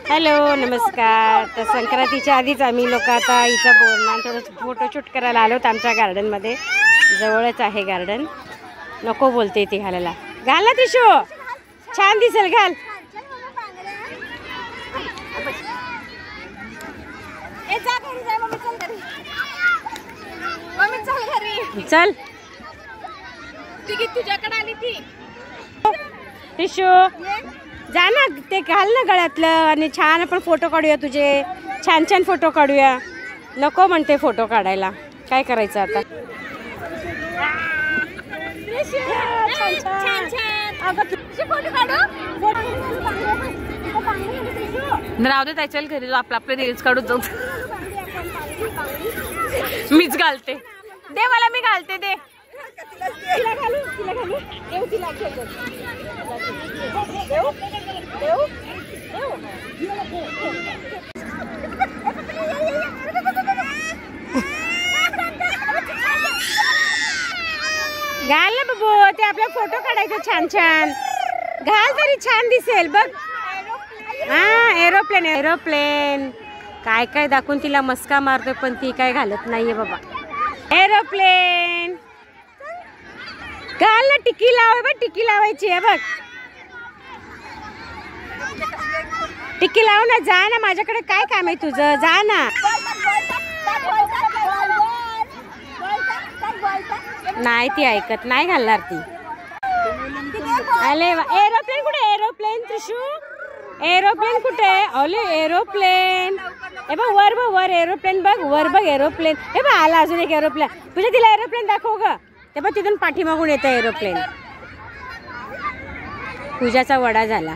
Hello नमस्कार. तर संक्रांतीच्या आधीच आम्ही लोक आता इथं बोलणार थोडं फोटोशूट करायला आलोत. आमच्या गार्डनमध्ये जवळच आहे गार्डन. नको बोलते ती घालायला. घाल ना तिशो, छान दिसेल, घाल. चल तुझ्याकडे आली ती टिशू, जा ना, ते घाल ना गळ्यातलं आणि छान आपण फोटो काढूया. तुझे छान छान फोटो काढूया. नको म्हणते फोटो काढायला, काय करायचं आता. राहू दे त्याच्या घरी जाऊ, आपलं आपले रील्स काढून जाऊ. मीच घालते, दे मला, मी घालते, दे. घाल ना बाबू, ते आपला फोटो काढायचा छान छान. घाल तरी छान दिसेल बघ. हा, एरोप्लेन एरोप्लेन काय काय दाखवून तिला मस्का मारतोय, पण ती काय घालत नाहीये बाबा. एरोप्लेन घाल ना, टिकी लाव बघ, टिकी लावायची आहे बघ. टिकी लाव ना, जा ना, माझ्याकडे काय काम आहे तुझं, जा ना. नाही ती ऐकत, नाही घालणार ती. अरे एरोप्लेन कुठे, एरोप्लेन त्रिशू, एरोप्लेन कुठे. ओले एरोप्लेन, हे बघ वर, बघ वर एरोप्लेन, बघ वर, बघ एरोप्लेन. हे बघ आला अजून एक एरोप्लेन. तुझ्या तिला एरोप्लेन दाखव ग. ते बघ तिथून पाठीमागून येतं एरोप्लेन. पूजाचा वडा झाला.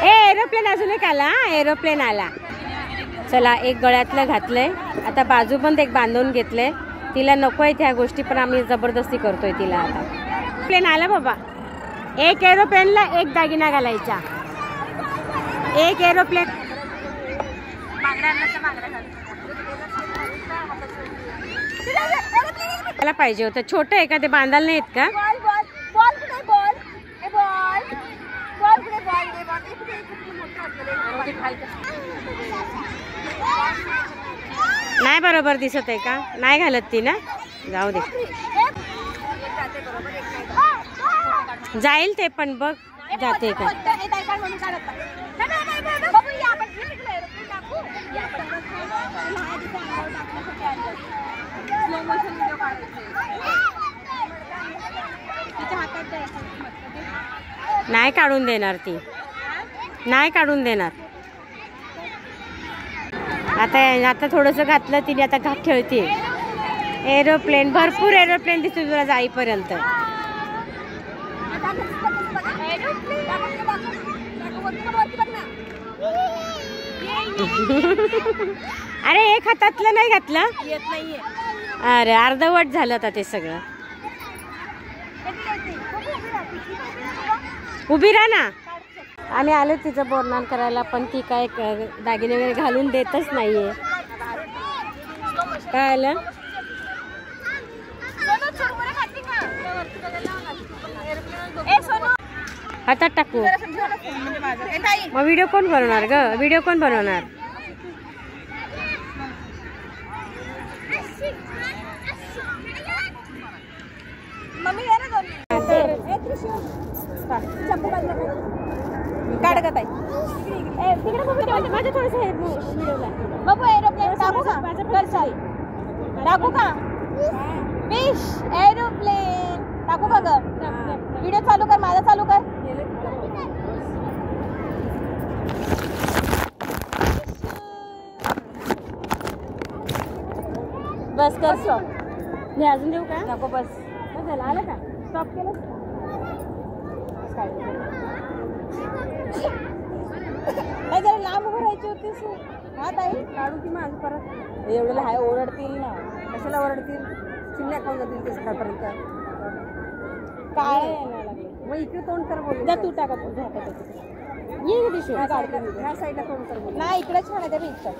ए एरोप्लेन अजून एक आला, एरोप्लेन आला. चला, एक गळ्यातलं घातलंय, आता बाजू पण एक बांधून घेतलंय. तिला नको आहे त्या गोष्टी, पण आम्ही जबरदस्ती करतोय तिला. आता प्लेन आला बाबा. एक एरोप्लेनला एक दागिना घालायचा. एक एरोप्लेन मला पाहिजे होतं. छोटं आहे का ते, बांधायला नाहीत का. नाही बरोबर दिसत आहे का, नाही घालत ती ना, जाऊ दे, जाईल ते पण बघ जाते का. नाही काढून देणार ती, नाही काढून देणार. आता थोडंसं घातलं तिने, आता घात ठेवते. एरोप्लेन, भरपूर एरोप्लेन दिसतो तुला जाईपर्यंत. अरे एक हातातलं नाही घातलं, येत नाहीये. अरे अर्धवट झालं आता ते सगळं. उभी राहा ना. आम्ही आलो तिचं बोरनान करायला, पण ती काय दागिने वगैरे घालून देतच नाहीये. काय आलं, हातात टाकू. मग व्हिडिओ कोण बनवणार ग, व्हिडिओ कोण बनवणार. काढ का ताई, माझं थोडंसं बाबू एरोप्लेन टाकू का, टाकू का, फिश एरोप्लेन टाकू का ग. व्हिडिओ चालू कर, माझा चालू कर. बस कर स्टॉप. मी अजून देऊ का, नको बस. झालं, आलं का, स्टॉप केलं. नाही जरा लांब उभं राहायची होतीस. हा ताई, काढू की माझं परत. एवढं हाय ओरडतील ना. कशाला ओरडतील, चिमण्या खाऊन जातील ते सकाळपर्यंत. काय मग इकडे तोंड कर बोल. तू टाका तुझ्या हातात. ये दिशू, ह्या साईडला तोंड कर बोल. नाही इकडे छान आहे त्या इच्छा.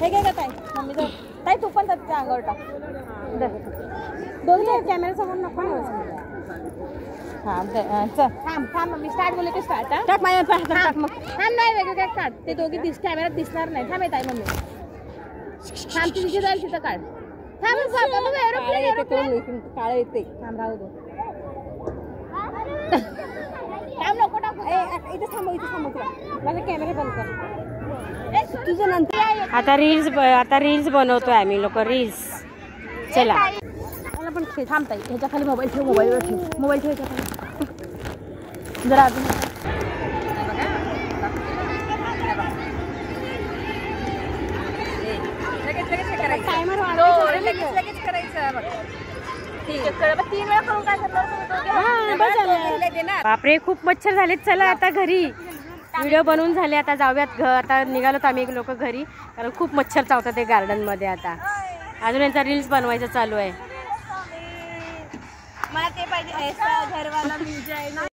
हे घे का ताई, मम्मी जर ताई तू पण त्या अंगावर टाक. दोन कॅमेरा समोर नको. हा चल थांब मी स्टार्ट बोलले की स्टार्ट टाक माझ्या टाक मग. थांब नाही वेगळं काढ ते दोघी कॅमेऱ्यात दिसणार नाही थांब येत आहे मम्मी थांब ती तिथे जाईल तिथं काढ थांब काळं येते. थांब राहू दे थांब नको टाकू इथे थांब माझा कॅमेरा बंद कर. तुझं नंतर आता रील्स बनवतोय आम्ही लोक रील्स. चला मला पण खेळ थांबता येईल ह्याच्या खाली मोबाईल ठेव मोबाईल ठेव ह्याच्या खाली जरा अजून बापरे खूप मच्छर झालेत. चला आता घरी व्हिडिओ बनवून झाले. आता जाऊयात आता निघालोत आम्ही लोक घरी कारण खूप मच्छर चावतात ते गार्डन मध्ये. आता अजून यांचा रील्स बनवायचं चालू आहे. मला ते पाहिजे घरवाला